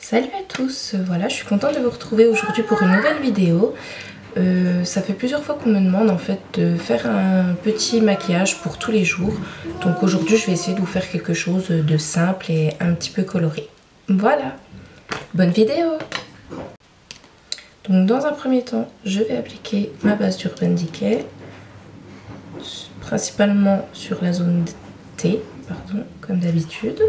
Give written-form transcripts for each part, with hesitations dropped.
Salut à tous, voilà, je suis contente de vous retrouver aujourd'hui pour une nouvelle vidéo. Ça fait plusieurs fois qu'on me demande en fait de faire un petit maquillage pour tous les jours. Donc aujourd'hui je vais essayer de vous faire quelque chose de simple et un petit peu coloré. Voilà, bonne vidéo. Donc dans un premier temps, je vais appliquer ma base d'Urban Decay, principalement sur la zone T, pardon, comme d'habitude.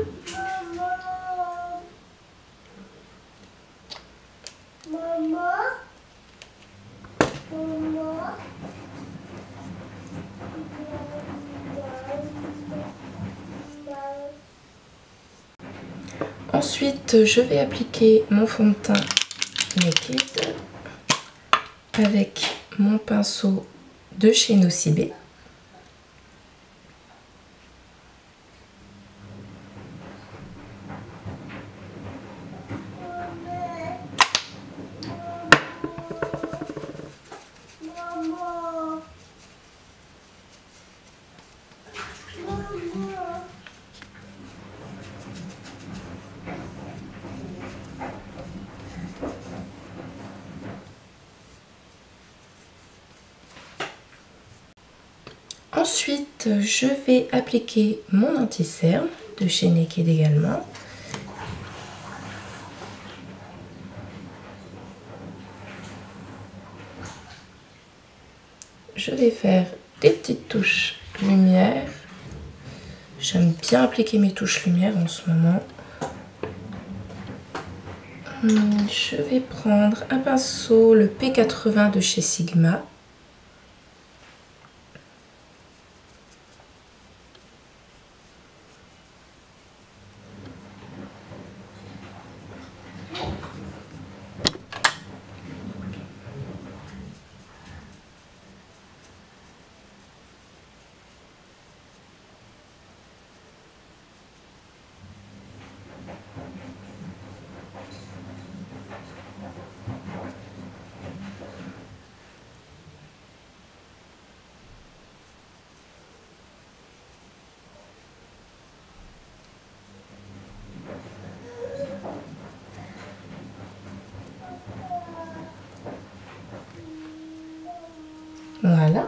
Ensuite, je vais appliquer mon fond de teint Naked avec mon pinceau de chez Nocibé. Ensuite, je vais appliquer mon anti-cerne de chez Naked également. Je vais faire des petites touches lumière. J'aime bien appliquer mes touches lumière en ce moment. Je vais prendre un pinceau, le P80 de chez Sigma. Voilà.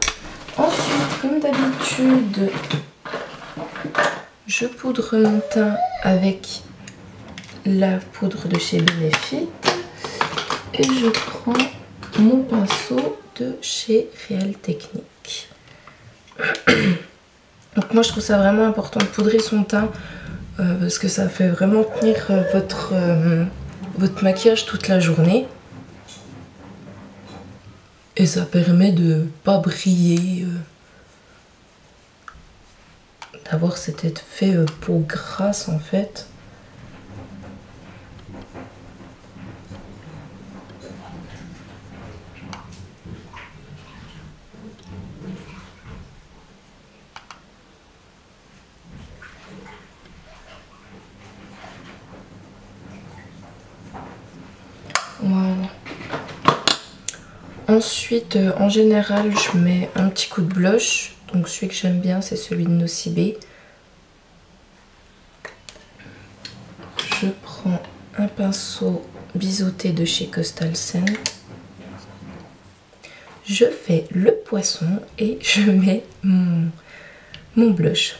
Ensuite, comme d'habitude, je poudre mon teint avec la poudre de chez Benefit et je prends mon pinceau de chez Real Technique. Donc moi je trouve ça vraiment important de poudrer son teint parce que ça fait vraiment tenir votre maquillage toute la journée. Et ça permet de pas briller, d'avoir cet effet peau grasse en fait. Voilà. Ensuite, en général, je mets un petit coup de blush. Donc celui que j'aime bien, c'est celui de Nocibé. Je prends un pinceau biseauté de chez Coastal Scent. Je fais le poisson et je mets mon blush.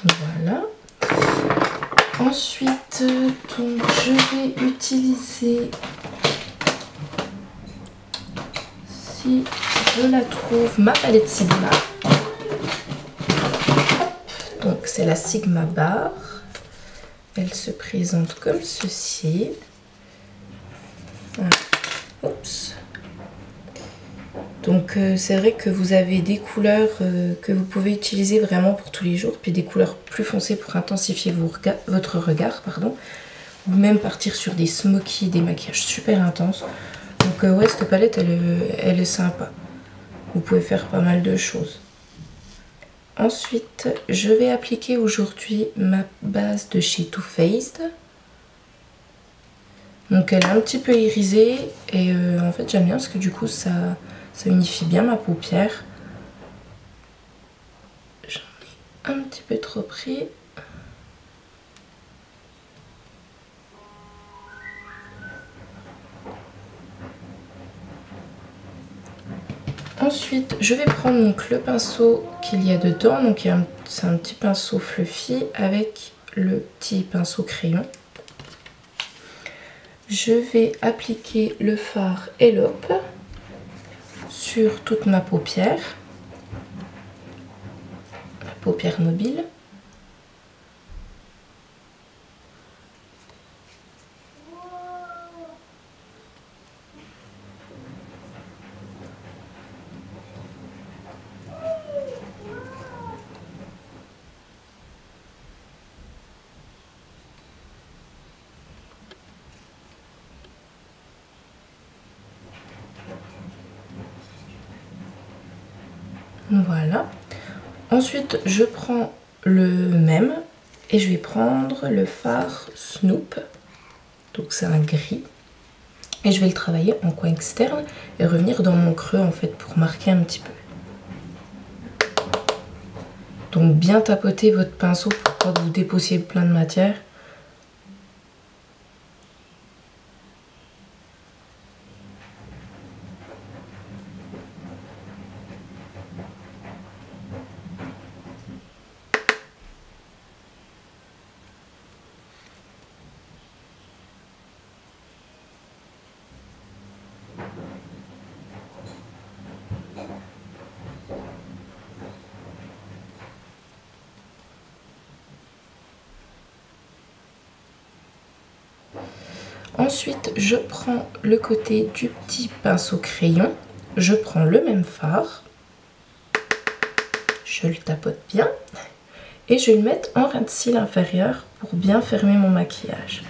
Voilà. Ensuite, donc, je vais utiliser, si je la trouve, ma palette Sigma. Donc c'est la Sigma Bar. Elle se présente comme ceci. Voilà. Oups. Donc c'est vrai que vous avez des couleurs que vous pouvez utiliser vraiment pour tous les jours, puis des couleurs plus foncées pour intensifier votre regard, pardon, ou même partir sur des smokies, des maquillages super intenses. Donc ouais, cette palette elle est sympa. Vous pouvez faire pas mal de choses. Ensuite, je vais appliquer aujourd'hui ma base de chez Too Faced. Donc elle est un petit peu irisée et en fait j'aime bien parce que du coup ça unifie bien ma paupière. J'en ai un petit peu trop pris. Ensuite, je vais prendre donc le pinceau qu'il y a dedans. Donc c'est un petit pinceau fluffy avec le petit pinceau crayon. Je vais appliquer le fard Elope sur toute ma paupière mobile. Voilà. Ensuite, je prends le même et je vais prendre le fard Snoop. Donc c'est un gris. Et je vais le travailler en coin externe et revenir dans mon creux en fait pour marquer un petit peu. Donc bien tapoter votre pinceau pour pas que vous déposiez plein de matière. Ensuite, je prends le côté du petit pinceau crayon. Je prends le même fard. Je le tapote bien. Et je vais le mettre en ras de cils inférieur pour bien fermer mon maquillage.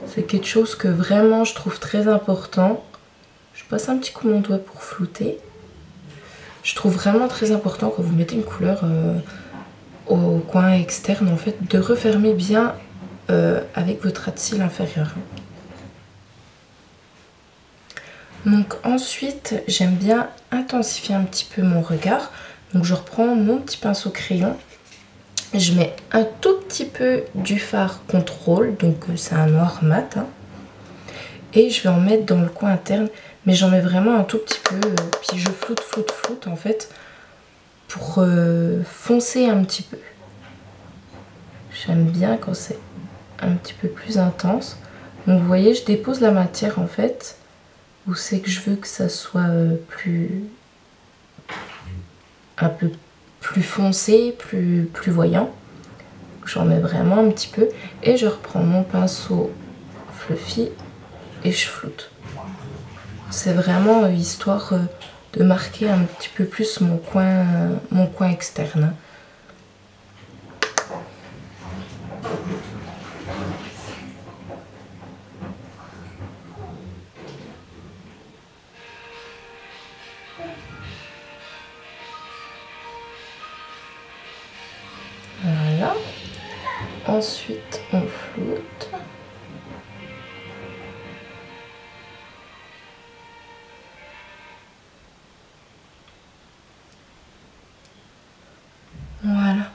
C'est quelque chose que vraiment je trouve très important. Je passe un petit coup mon doigt pour flouter. Je trouve vraiment très important quand vous mettez une couleur au coin externe en fait de refermer bien avec votre ras de cils inférieur. Donc ensuite j'aime bien intensifier un petit peu mon regard. Donc je reprends mon petit pinceau crayon. Je mets un tout petit peu du fard contrôle, donc c'est un noir mat. Hein, et je vais en mettre dans le coin interne. Mais j'en mets vraiment un tout petit peu. Puis je floute en fait pour foncer un petit peu. J'aime bien quand c'est un petit peu plus intense. Donc vous voyez, je dépose la matière en fait. Où c'est que je veux que ça soit un peu plus foncé, plus voyant. J'en mets vraiment un petit peu. Et je reprends mon pinceau fluffy et je floute. C'est vraiment histoire de marquer un petit peu plus mon coin externe. Voilà. Ensuite, on floute. Voilà.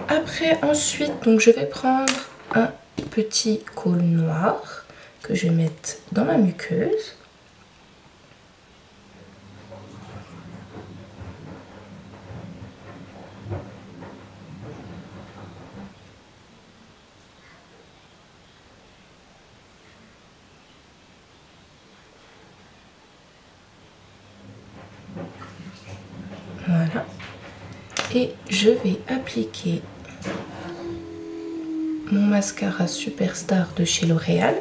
Après, ensuite, donc je vais prendre un petit col noir que je vais mettre dans ma muqueuse. Voilà. Et je vais appliquer mon mascara Superstar de chez L'Oréal.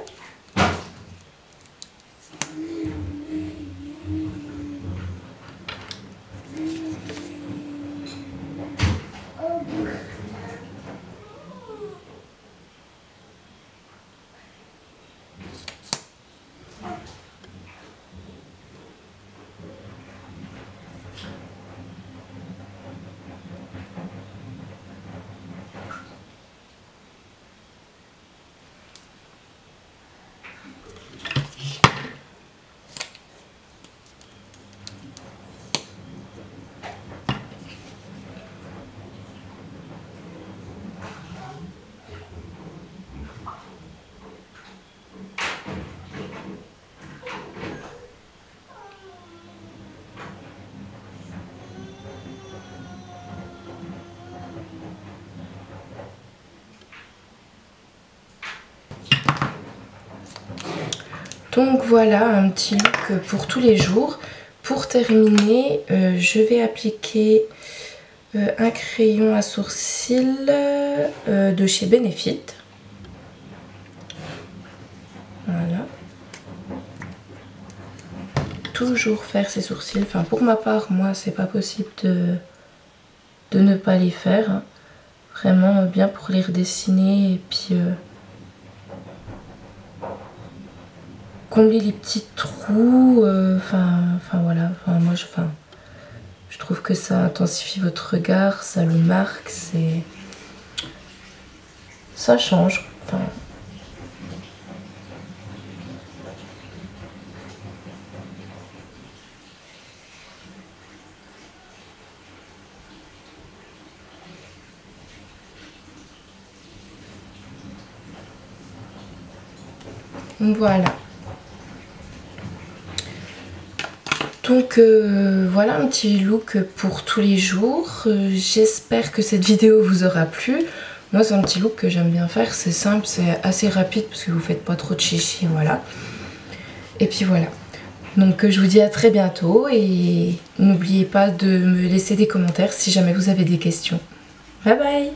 Donc voilà un petit look pour tous les jours. Pour terminer, je vais appliquer un crayon à sourcils de chez Benefit. Voilà. Toujours faire ses sourcils. Enfin pour ma part, moi c'est pas possible de ne pas les faire. Hein. Vraiment bien pour les redessiner et puis combler les petits trous. Enfin voilà. Enfin moi je trouve que ça intensifie votre regard, ça le marque, ça change. Enfin, voilà. Donc voilà un petit look pour tous les jours. J'espère que cette vidéo vous aura plu. Moi c'est un petit look que j'aime bien faire. C'est simple, c'est assez rapide parce que vous faites pas trop de chichi, voilà. Et puis voilà. Donc je vous dis à très bientôt et n'oubliez pas de me laisser des commentaires si jamais vous avez des questions. Bye bye!